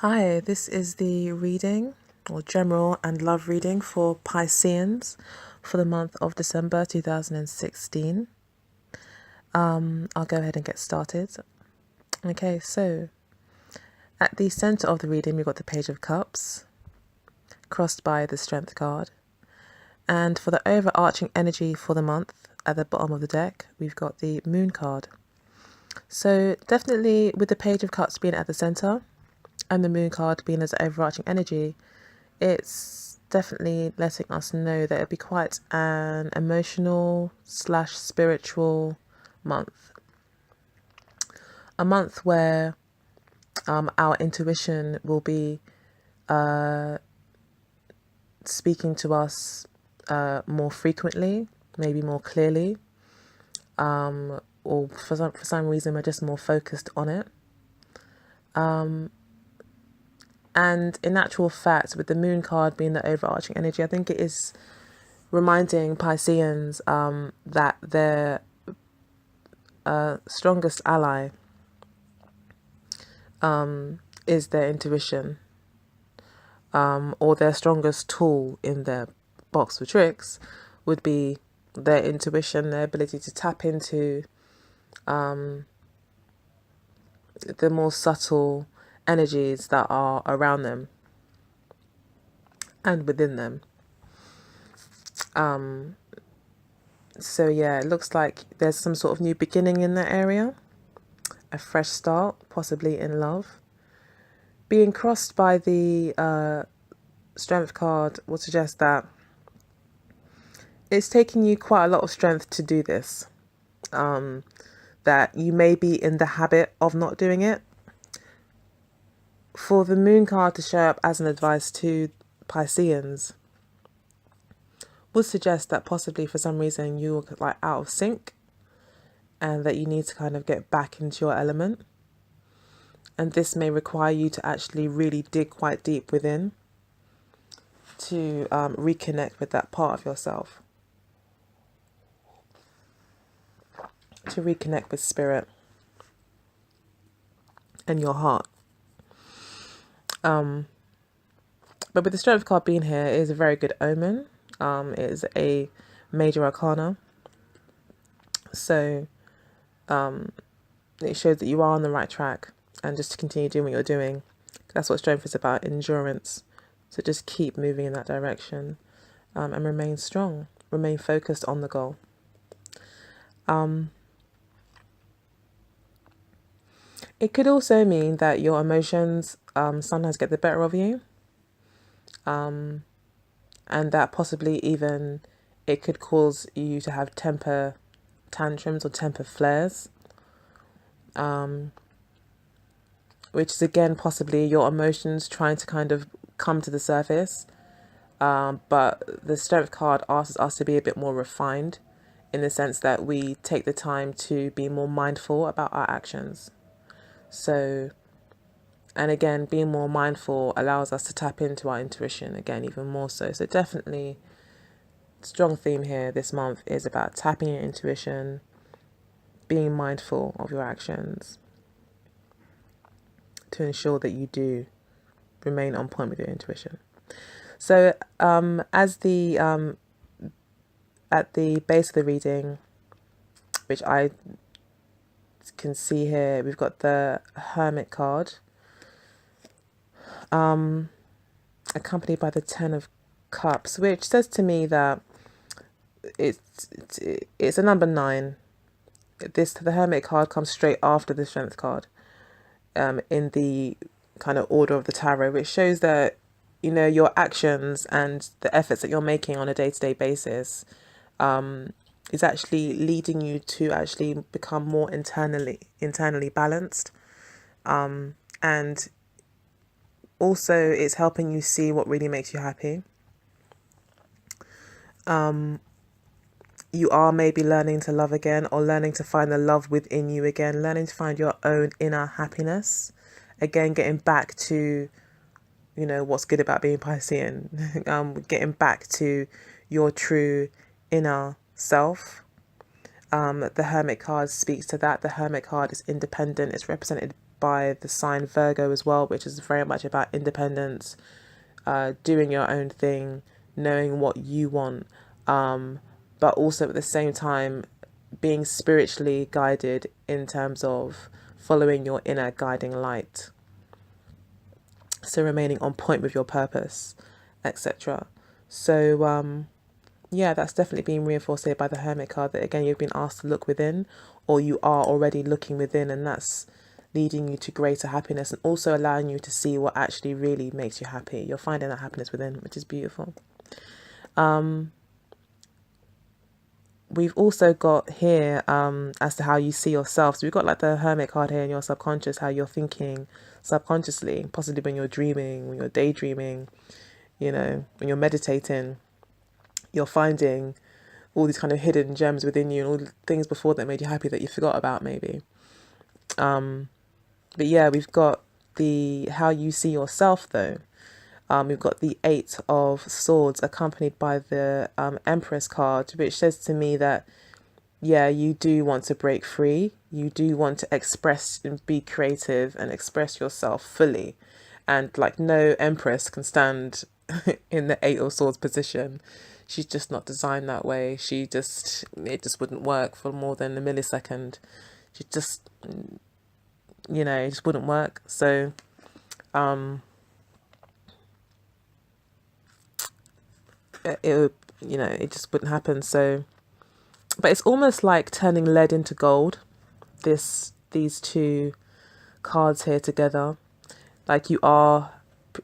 Hi, this is the reading or general and love reading for Pisceans for the month of December 2016. I'll go ahead and get started. Okay, so at the center of the reading, we've got the Page of Cups, crossed by the Strength card. And for the overarching energy for the month, at the bottom of the deck, we've got the Moon card. So definitely with the Page of Cups being at the center and the Moon card being as overarching energy, it's definitely letting us know that it'll be quite an emotional / spiritual month. A month where our intuition will be speaking to us more frequently, maybe more clearly, or for some reason we're just more focused on it. And in actual fact, with the Moon card being the overarching energy, I think it is reminding Pisceans that their strongest ally is their intuition, or their strongest tool in their box of tricks would be their intuition, their ability to tap into the more subtle energies that are around them and within them. So yeah, it looks like there's some sort of new beginning in that area, a fresh start, possibly in love. Being crossed by the Strength card would suggest that it's taking you quite a lot of strength to do this. That you may be in the habit of not doing it. For the Moon card to show up as an advice to Pisceans would suggest that possibly for some reason you're like out of sync and that you need to kind of get back into your element. And this may require you to actually really dig quite deep within to reconnect with that part of yourself, to reconnect with spirit and your heart. But with the Strength card being here, it is a very good omen. It is a major arcana. So it shows that you are on the right track, and just to continue doing what you're doing. That's what strength is about, endurance. So just keep moving in that direction, and remain strong, remain focused on the goal. It could also mean that your emotions sometimes get the better of you, and that possibly even it could cause you to have temper tantrums or temper flares, which is again possibly your emotions trying to kind of come to the surface. But the Strength card asks us to be a bit more refined, in the sense that we take the time to be more mindful about our actions. So, and again, being more mindful allows us to tap into our intuition again, even more so. So definitely, strong theme here this month is about tapping your intuition, being mindful of your actions to ensure that you do remain on point with your intuition. So as the at the base of the reading, which I can see here, we've got the Hermit card, accompanied by the Ten of Cups, which says to me that it's a number 9. The Hermit card comes straight after the Strength card, in the kind of order of the tarot, which shows that your actions and the efforts that you're making on a day-to-day basis is actually leading you to actually become more internally balanced, and also it's helping you see what really makes you happy. You are maybe learning to love again, or learning to find the love within you again, learning to find your own inner happiness again, getting back to what's good about being Piscean, getting back to your true inner self. The Hermit card speaks to that. The Hermit card is independent. It's represented by the sign Virgo as well, which is very much about independence, doing your own thing, knowing what you want, but also at the same time being spiritually guided in terms of following your inner guiding light. So remaining on point with your purpose, etc. So yeah, that's definitely being reinforced here by the Hermit card, that again you've been asked to look within, or you are already looking within, and that's leading you to greater happiness and also allowing you to see what actually really makes you happy. You're finding that happiness within, which is beautiful. We've also got here as to how you see yourself. So we've got like the Hermit card here in your subconscious, how you're thinking subconsciously, possibly when you're dreaming, when you're daydreaming, you know, when you're meditating, you're finding all these kind of hidden gems within you and all the things before that made you happy that you forgot about maybe. But yeah, we've got the how you see yourself though. We've got the 8 of Swords accompanied by the Empress card, which says to me that, yeah, you do want to break free. You do want to express and be creative and express yourself fully. And like no Empress can stand in the 8 of Swords position. She's just not designed that way. It just wouldn't work for more than a millisecond. She just, you know, it just wouldn't work. So, it you know, it just wouldn't happen. So, but it's almost like turning lead into gold, these two cards here together. Like you are,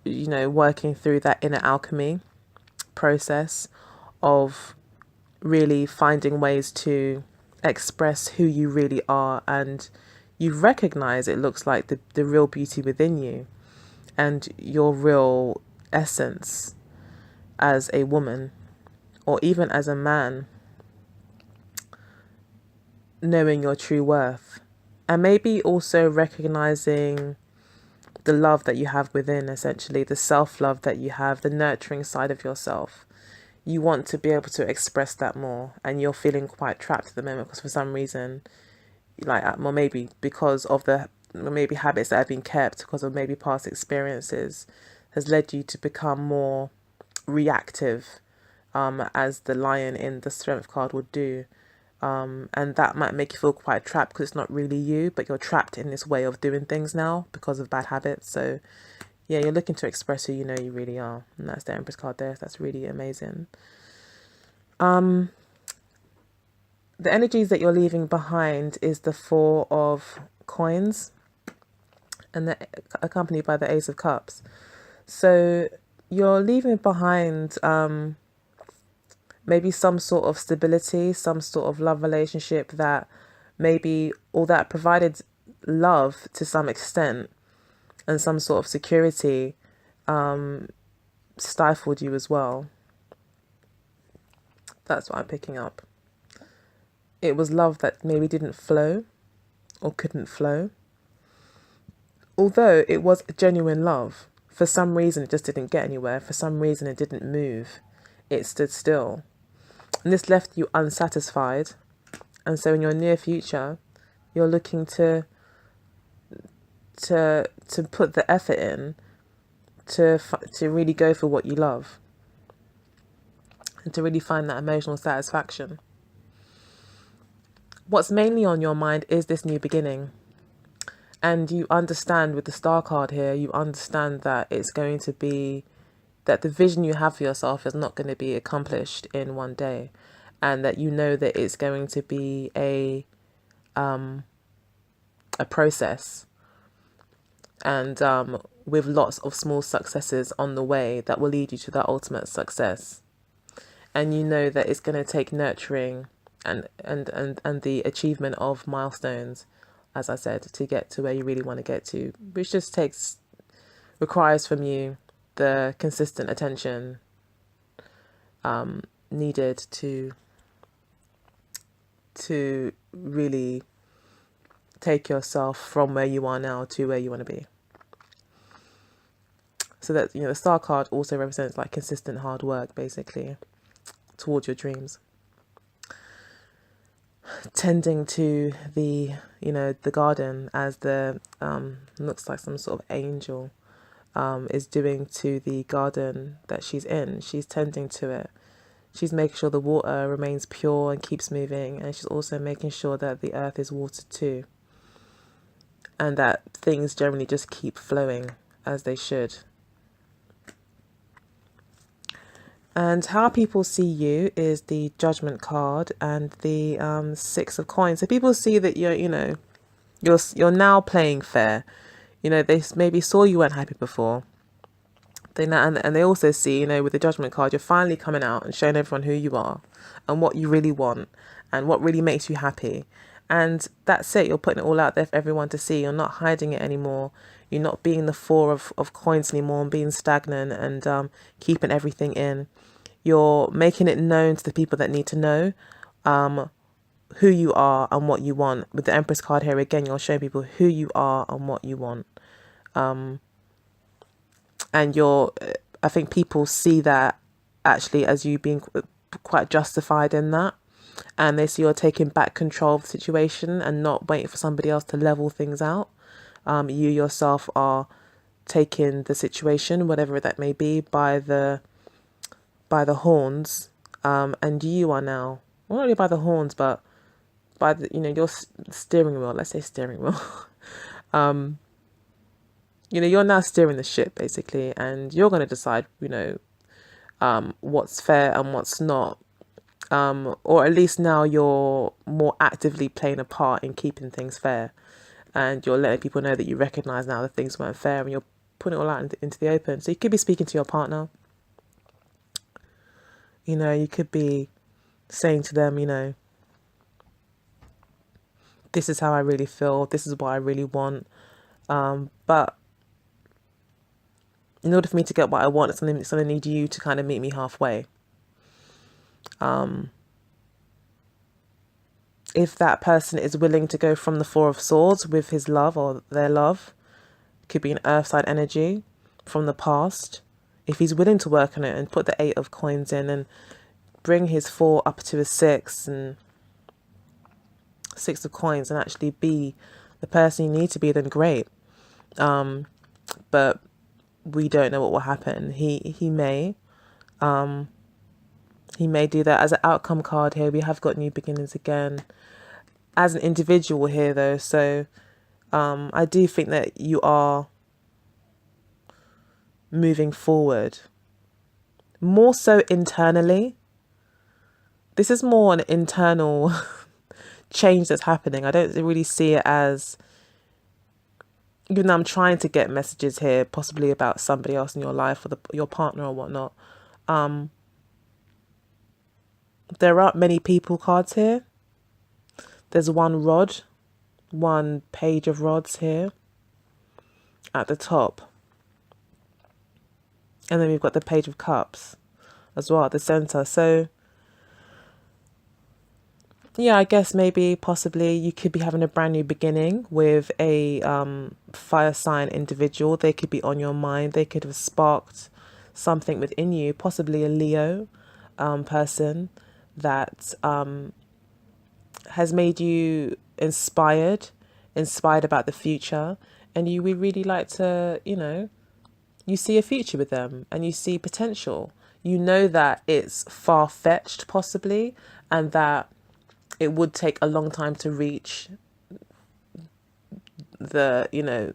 you know, working through that inner alchemy process of really finding ways to express who you really are, and you recognize, it looks like, the real beauty within you and your real essence as a woman or even as a man, knowing your true worth, and maybe also recognizing the love that you have within, essentially the self-love that you have, the nurturing side of yourself. You want to be able to express that more, and you're feeling quite trapped at the moment because for some reason, like, well, maybe because of the maybe habits that have been kept because of maybe past experiences, has led you to become more reactive, as the Lion in the Strength card would do. And that might make you feel quite trapped because it's not really you, but you're trapped in this way of doing things now because of bad habits. So yeah, you're looking to express who you know you really are, and that's the Empress card there. That's really amazing. The energies that you're leaving behind is the 4 of Coins, and accompanied by the Ace of Cups. So you're leaving behind maybe some sort of stability, some sort of love relationship that maybe, or that provided love to some extent and some sort of security, stifled you as well. That's what I'm picking up. It was love that maybe didn't flow or couldn't flow. Although it was genuine love, for some reason it just didn't get anywhere. For some reason it didn't move. It stood still. And this left you unsatisfied. And so in your near future, you're looking to put the effort in to really go for what you love and to really find that emotional satisfaction. What's mainly on your mind is this new beginning. And you understand with the Star card here, you understand that it's going to be, that the vision you have for yourself is not going to be accomplished in one day. And that you know that it's going to be a process. And with lots of small successes on the way that will lead you to that ultimate success. And you know that it's going to take nurturing and the achievement of milestones, as I said, to get to where you really want to get to, which just requires from you the consistent attention needed to really take yourself from where you are now to where you want to be. So that, you know, the Star card also represents like consistent hard work, basically, towards your dreams. tending to the, the garden, as the looks like some sort of angel is doing to the garden that she's in. She's tending to it. She's making sure the water remains pure and keeps moving, and she's also making sure that the earth is watered too, and that things generally just keep flowing as they should. And how people see you is the Judgment card and the Six of Coins. So people see that you're now playing fair. They maybe saw you weren't happy before. They now, and they also see, with the Judgment card, you're finally coming out and showing everyone who you are and what you really want and what really makes you happy. And that's it. You're putting it all out there for everyone to see. You're not hiding it anymore. You're not being the Four of Coins anymore and being stagnant and keeping everything in. You're making it known to the people that need to know who you are and what you want. With the Empress card here, again, you're showing people who you are and what you want. And I think people see that actually as you being quite justified in that. And they see you're taking back control of the situation and not waiting for somebody else to level things out. You yourself are taking the situation, whatever that may be, by the horns, and you are now, well, not really by the horns, but by the, your steering wheel. Let's say steering wheel. You're now steering the ship basically, and you're going to decide, what's fair and what's not. Or at least now you're more actively playing a part in keeping things fair, and you're letting people know that you recognize now that things weren't fair, and you're putting it all out into the open. So you could be speaking to your partner. You could be saying to them, this is how I really feel. This is what I really want. But in order for me to get what I want, it's going to need you to kind of meet me halfway. If that person is willing to go from the Four of Swords with his love or their love, could be an earth side energy from the past. If he's willing to work on it and put the Eight of Coins in and bring his 4 up to a 6 and 6 of Coins and actually be the person you need to be, then great. But we don't know what will happen. He may do that. As an outcome card here, we have got new beginnings again. As an individual here though, so I do think that you are moving forward. More so internally. This is more an internal change that's happening. I don't really see it as, even though I'm trying to get messages here, possibly about somebody else in your life or your partner or whatnot. There aren't many people cards here. There's one rod, one page of rods here at the top. And then we've got the Page of Cups as well at the center. So yeah, I guess maybe possibly you could be having a brand new beginning with a fire sign individual. They could be on your mind. They could have sparked something within you, possibly a Leo person that has made you inspired about the future, and you would really like to, you see a future with them and you see potential. You know that it's far-fetched possibly, and that it would take a long time to reach the,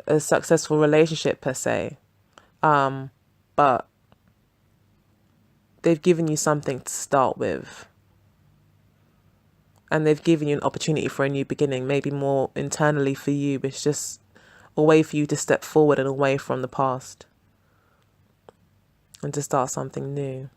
a successful relationship per se. But they've given you something to start with. And they've given you an opportunity for a new beginning, maybe more internally for you. It's just a way for you to step forward and away from the past and to start something new.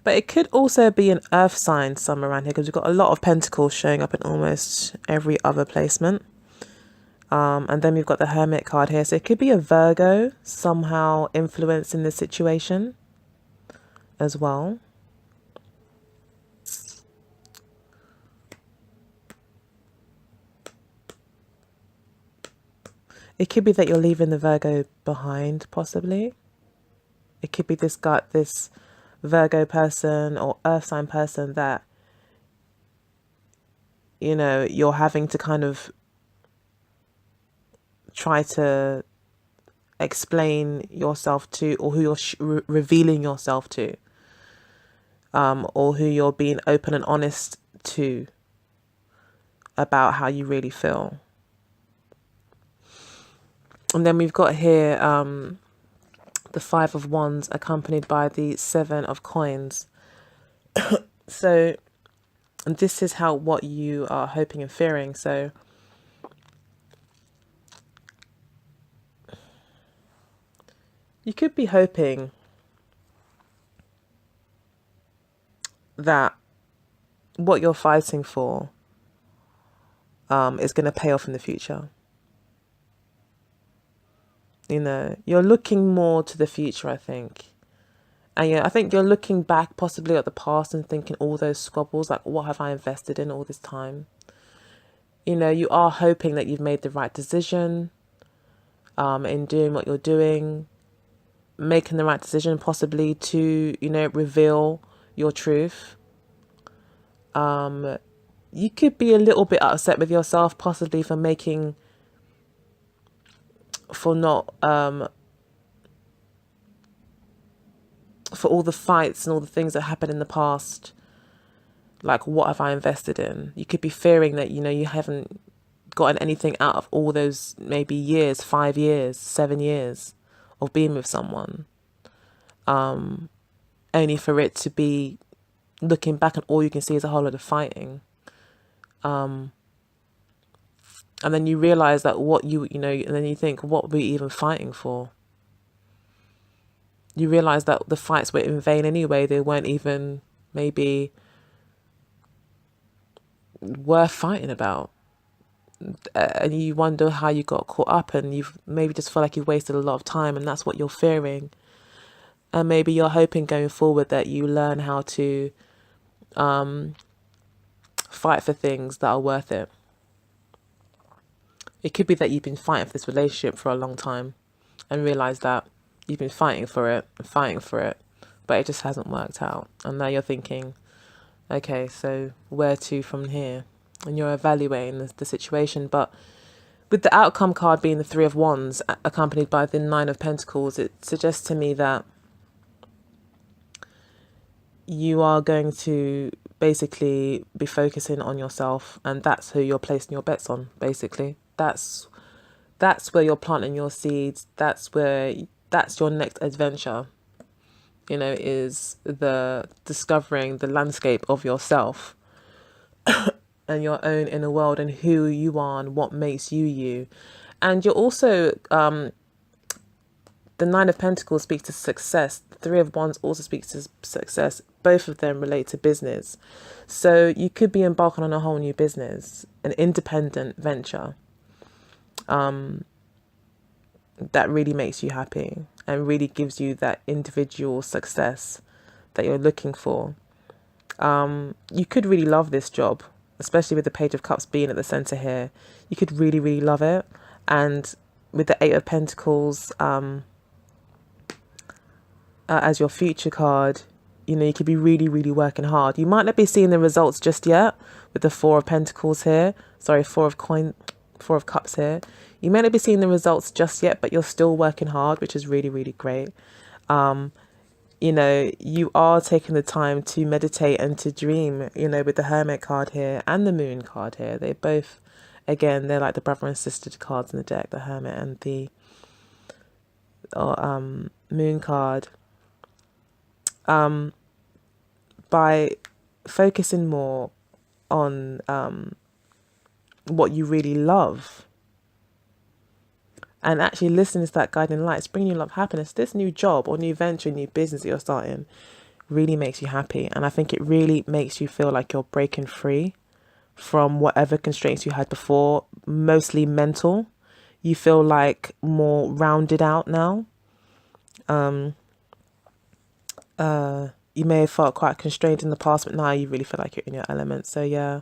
But it could also be an earth sign somewhere around here, because we've got a lot of pentacles showing up in almost every other placement. And then we've got the Hermit card here. So it could be a Virgo somehow influencing the situation as well. It could be that you're leaving the Virgo behind, possibly. It could be this Virgo person or earth sign person that, you're having to kind of try to explain yourself to, or who you're revealing yourself to, or who you're being open and honest to about how you really feel. And then we've got here the 5 of Wands accompanied by the 7 of Coins. So this is what you are hoping and fearing. So you could be hoping that what you're fighting for is going to pay off in the future. You're looking more to the future, I think. And I think you're looking back possibly at the past and thinking all those squabbles, like, what have I invested in all this time? You are hoping that you've made the right decision in doing what you're doing, making the right decision possibly to, reveal your truth. You could be a little bit upset with yourself possibly for not for all the fights and all the things that happened in the past. Like, what have I invested in? You could be fearing that, you haven't gotten anything out of all those maybe years, 5 years, 7 years of being with someone. Only for it to be looking back and all you can see is a whole lot of fighting. And then you realize that and then you think, what were we even fighting for? You realize that the fights were in vain anyway. They weren't even maybe worth fighting about. And you wonder how you got caught up, and you maybe just feel like you've wasted a lot of time, and that's what you're fearing. And maybe you're hoping going forward that you learn how to fight for things that are worth it. It could be that you've been fighting for this relationship for a long time and realize that you've been fighting for it, but it just hasn't worked out. And now you're thinking, okay, so where to from here? And you're evaluating the situation. But with the outcome card being the 3 of Wands accompanied by the 9 of Pentacles, it suggests to me that you are going to basically be focusing on yourself, and that's who you're placing your bets on, basically. That's where you're planting your seeds. That's your next adventure, is the discovering the landscape of yourself and your own inner world and who you are and what makes you you. And you're also, the 9 of Pentacles speaks to success. The 3 of Wands also speaks to success. Both of them relate to business. So you could be embarking on a whole new business, an independent venture that really makes you happy and really gives you that individual success that you're looking for. You could really love this job, especially with the Page of Cups being at the center here. You could really, really love it. And with the 8 of Pentacles as your future card, you could be really, really working hard. You might not be seeing the results just yet with the 4 of Pentacles here. Sorry, 4 of Cups here. You may not be seeing the results just yet, but you're still working hard, which is really, really great. You are taking the time to meditate and to dream, with the Hermit card here and the Moon card here. They both, again, they're like the brother and sister cards in the deck, the Hermit and the Moon card. By focusing more on what you really love and actually listening to that guiding light, it's bringing you a lot of happiness. This new job or new venture, new business that you're starting really makes you happy. And I think it really makes you feel like you're breaking free from whatever constraints you had before, mostly mental. You feel like more rounded out now. You may have felt quite constrained in the past, but now you really feel like you're in your element. So yeah,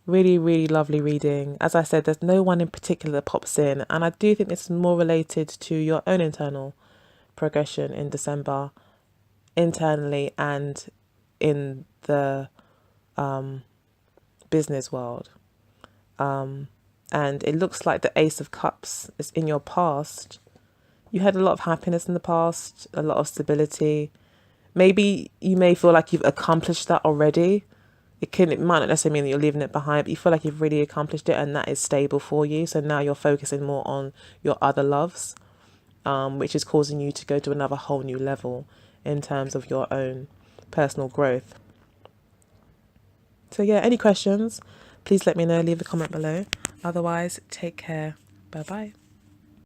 Really, really lovely reading. As I said, there's no one in particular that pops in, and I do think this is more related to your own internal progression in December, internally and in the business world. And it looks like the Ace of Cups is in your past. You had a lot of happiness in the past, a lot of stability. Maybe you may feel like you've accomplished that already. It might not necessarily mean that you're leaving it behind, but you feel like you've really accomplished it and that is stable for you. So now you're focusing more on your other loves, which is causing you to go to another whole new level in terms of your own personal growth. So yeah, any questions, please let me know, leave a comment below. Otherwise, take care. Bye bye.